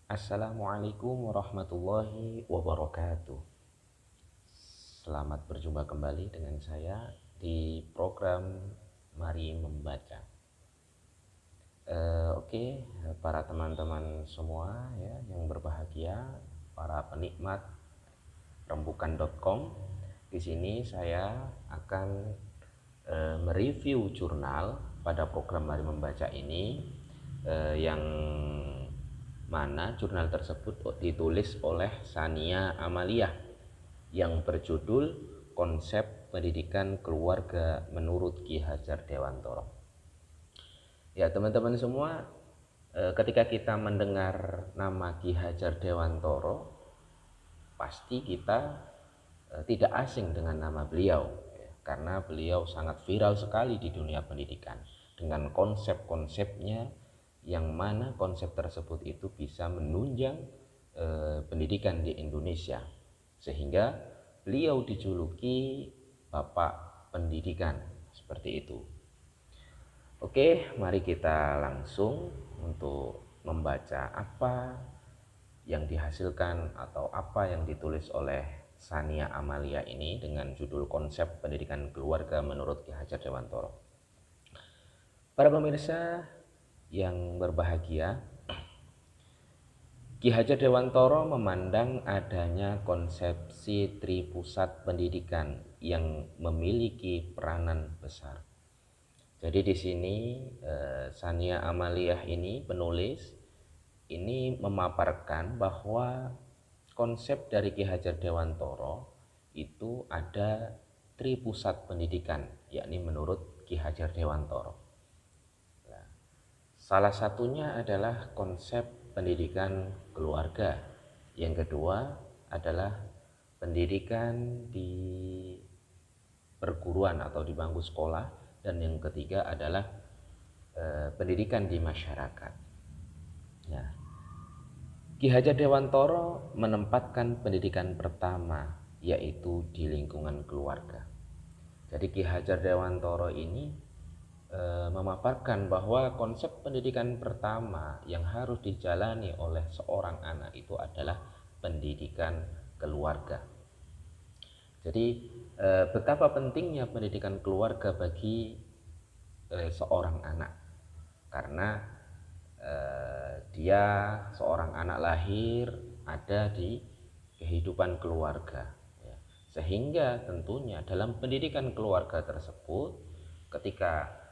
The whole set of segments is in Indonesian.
Assalamualaikum warahmatullahi wabarakatuh. Selamat berjumpa kembali dengan saya di program Mari Membaca. Oke, para teman-teman semua ya yang berbahagia, para penikmat rembukan.com. Di sini saya akan mereview jurnal pada program Mari Membaca ini, yang mana jurnal tersebut ditulis oleh Sania Amalia yang berjudul Konsep Pendidikan Keluarga Menurut Ki Hajar Dewantoro. Ya teman-teman semua, ketika kita mendengar nama Ki Hajar Dewantoro, pasti kita tidak asing dengan nama beliau, karena beliau sangat viral sekali di dunia pendidikan dengan konsep-konsepnya, yang mana konsep tersebut itu bisa menunjang pendidikan di Indonesia, sehingga beliau dijuluki Bapak Pendidikan seperti itu. Oke, mari kita langsung untuk membaca apa yang dihasilkan atau apa yang ditulis oleh Sania Amalia ini dengan judul Konsep Pendidikan Keluarga Menurut Ki Hajar Dewantoro. Para pemirsa yang berbahagia, Ki Hajar Dewantoro memandang adanya konsepsi tripusat pendidikan yang memiliki peranan besar. Jadi di sini Sania Amalia ini penulis ini memaparkan bahwa konsep dari Ki Hajar Dewantoro itu ada tripusat pendidikan, yakni menurut Ki Hajar Dewantoro. Salah satunya adalah konsep pendidikan keluarga. Yang kedua adalah pendidikan di perguruan atau di bangku sekolah, dan yang ketiga adalah pendidikan di masyarakat. Nah, Ki Hajar Dewantoro menempatkan pendidikan pertama yaitu di lingkungan keluarga. Jadi Ki Hajar Dewantoro ini memaparkan bahwa konsep pendidikan pertama yang harus dijalani oleh seorang anak itu adalah pendidikan keluarga. Jadi betapa pentingnya pendidikan keluarga bagi seorang anak, karena dia seorang anak lahir ada di kehidupan keluarga, ya. Sehingga tentunya dalam pendidikan keluarga tersebut, ketika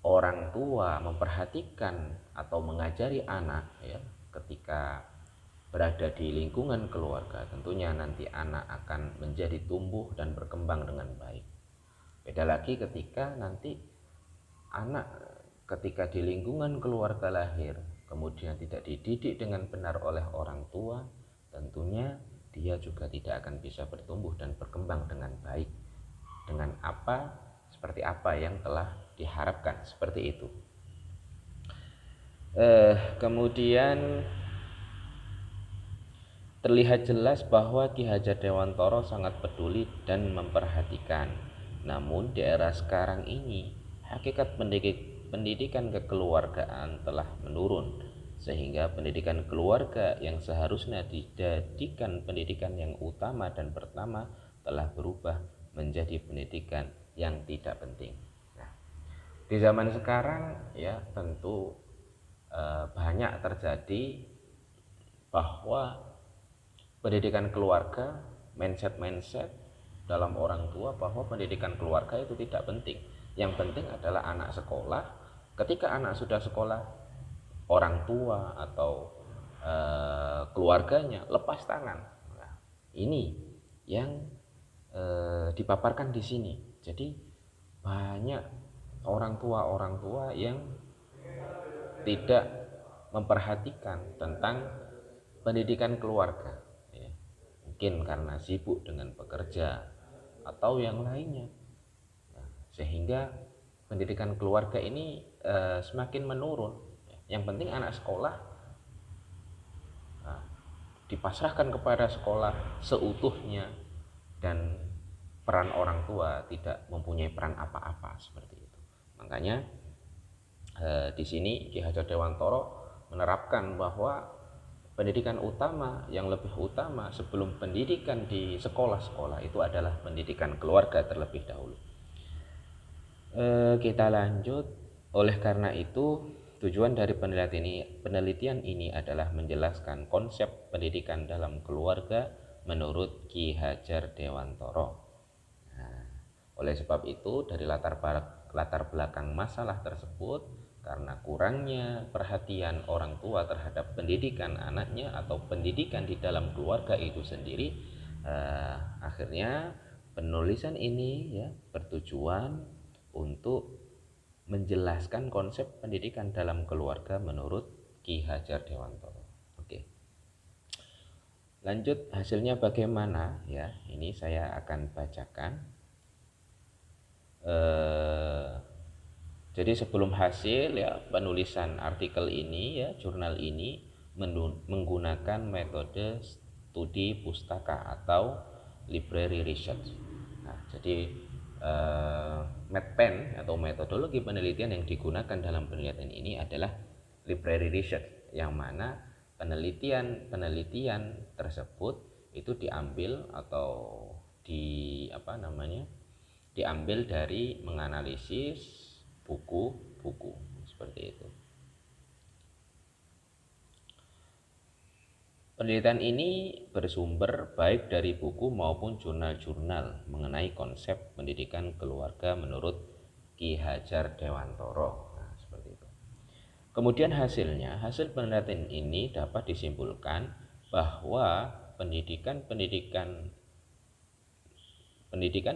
orang tua memperhatikan atau mengajari anak, ya, ketika berada di lingkungan keluarga, tentunya nanti anak akan menjadi tumbuh dan berkembang dengan baik. Beda lagi ketika nanti anak ketika di lingkungan keluarga lahir kemudian tidak dididik dengan benar oleh orang tua, tentunya dia juga tidak akan bisa bertumbuh dan berkembang dengan baik, dengan seperti apa yang telah diharapkan, seperti itu. Kemudian terlihat jelas bahwa Ki Hajar Dewantoro sangat peduli dan memperhatikan. Namun di era sekarang ini, hakikat pendidikan kekeluargaan telah menurun, sehingga pendidikan keluarga yang seharusnya dijadikan pendidikan yang utama dan pertama telah berubah menjadi pendidikan yang tidak penting. Nah, di zaman sekarang ya tentu banyak terjadi bahwa pendidikan keluarga, mindset dalam orang tua bahwa pendidikan keluarga itu tidak penting. Yang penting adalah anak sekolah. Ketika anak sudah sekolah, orang tua atau keluarganya lepas tangan. Nah, ini yang dipaparkan di sini. Jadi banyak orang tua yang tidak memperhatikan tentang pendidikan keluarga, ya. Mungkin karena sibuk dengan bekerja atau yang lainnya, nah, sehingga pendidikan keluarga ini semakin menurun. Yang penting anak sekolah, nah, dipasrahkan kepada sekolah seutuhnya, dan peran orang tua tidak mempunyai peran apa-apa, seperti itu. Makanya di sini Ki Hajar Dewantoro menerapkan bahwa pendidikan utama yang lebih utama sebelum pendidikan di sekolah-sekolah itu adalah pendidikan keluarga terlebih dahulu. Kita lanjut. Oleh karena itu, tujuan dari penelitian ini adalah menjelaskan konsep pendidikan dalam keluarga menurut Ki Hajar Dewantoro. Nah, oleh sebab itu, dari latar belakang masalah tersebut, karena kurangnya perhatian orang tua terhadap pendidikan anaknya atau pendidikan di dalam keluarga itu sendiri, akhirnya penulisan ini ya bertujuan untuk menjelaskan konsep pendidikan dalam keluarga menurut Ki Hajar Dewantoro. Oke. Lanjut, hasilnya bagaimana ya? Ini saya akan bacakan. Jadi sebelum hasil ya penulisan artikel ini ya, jurnal ini menggunakan metode studi pustaka atau library research. Nah, jadi METPEN atau metodologi penelitian yang digunakan dalam penelitian ini adalah library research, yang mana penelitian tersebut itu diambil atau diambil dari menganalisis buku-buku seperti itu. Penelitian ini bersumber baik dari buku maupun jurnal-jurnal mengenai konsep pendidikan keluarga menurut Ki Hajar Dewantoro. Nah, seperti itu. Kemudian hasil penelitian ini dapat disimpulkan bahwa pendidikan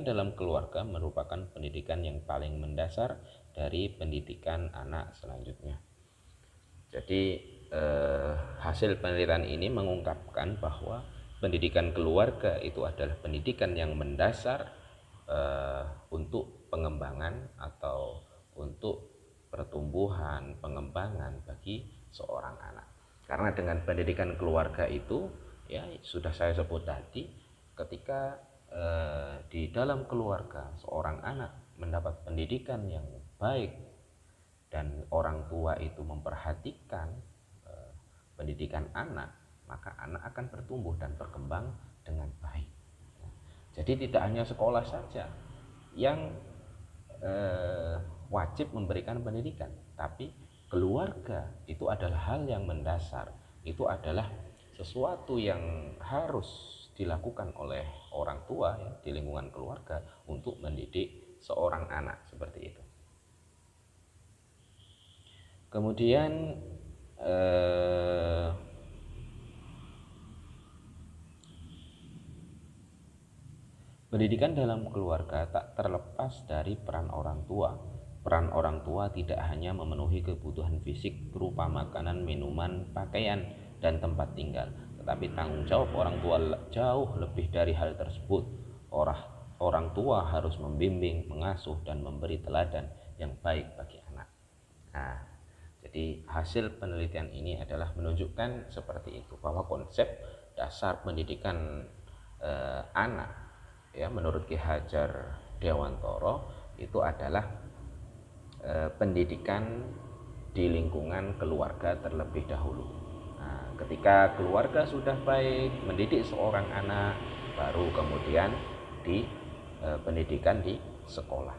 dalam keluarga merupakan pendidikan yang paling mendasar dari pendidikan anak selanjutnya. Jadi hasil penelitian ini mengungkapkan bahwa pendidikan keluarga itu adalah pendidikan yang mendasar untuk pengembangan atau untuk pertumbuhan, pengembangan bagi seorang anak. Karena dengan pendidikan keluarga itu ya sudah saya sebut tadi, ketika di dalam keluarga seorang anak mendapat pendidikan yang baik dan orang tua itu memperhatikan pendidikan anak, maka anak akan bertumbuh dan berkembang dengan baik. Jadi tidak hanya sekolah saja yang wajib memberikan pendidikan, tapi keluarga itu adalah hal yang mendasar. Itu adalah sesuatu yang harus dilakukan oleh orang tua ya, di lingkungan keluarga untuk mendidik seorang anak seperti itu. Kemudian pendidikan dalam keluarga tak terlepas dari peran orang tua. Peran orang tua tidak hanya memenuhi kebutuhan fisik berupa makanan, minuman, pakaian, dan tempat tinggal, tetapi tanggung jawab orang tua jauh lebih dari hal tersebut. Orang tua harus membimbing, mengasuh, dan memberi teladan yang baik bagi anak. Nah, jadi hasil penelitian ini adalah menunjukkan seperti itu, bahwa konsep dasar pendidikan anak ya menurut Ki Hajar Dewantoro itu adalah pendidikan di lingkungan keluarga terlebih dahulu. Nah, ketika keluarga sudah baik mendidik seorang anak, baru kemudian di pendidikan di sekolah.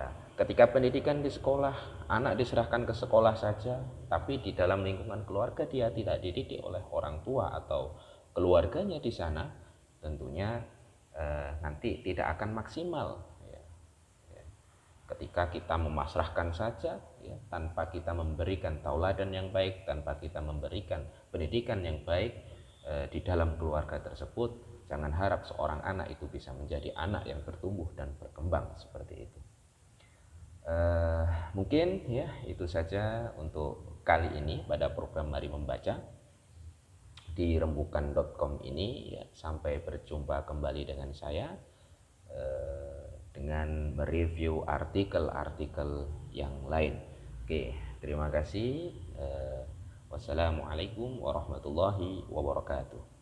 Nah, ketika pendidikan di sekolah, anak diserahkan ke sekolah saja, tapi di dalam lingkungan keluarga dia tidak dididik oleh orang tua atau keluarganya di sana, tentunya nanti tidak akan maksimal. Ketika kita memasrahkan saja, ya, tanpa kita memberikan tauladan yang baik, tanpa kita memberikan pendidikan yang baik di dalam keluarga tersebut, jangan harap seorang anak itu bisa menjadi anak yang bertumbuh dan berkembang seperti itu. Mungkin ya itu saja untuk kali ini pada program Mari Membaca di rembukan.com ini ya. Sampai berjumpa kembali dengan saya dengan mereview artikel-artikel yang lain. Oke, terima kasih. Wassalamualaikum warahmatullahi wabarakatuh.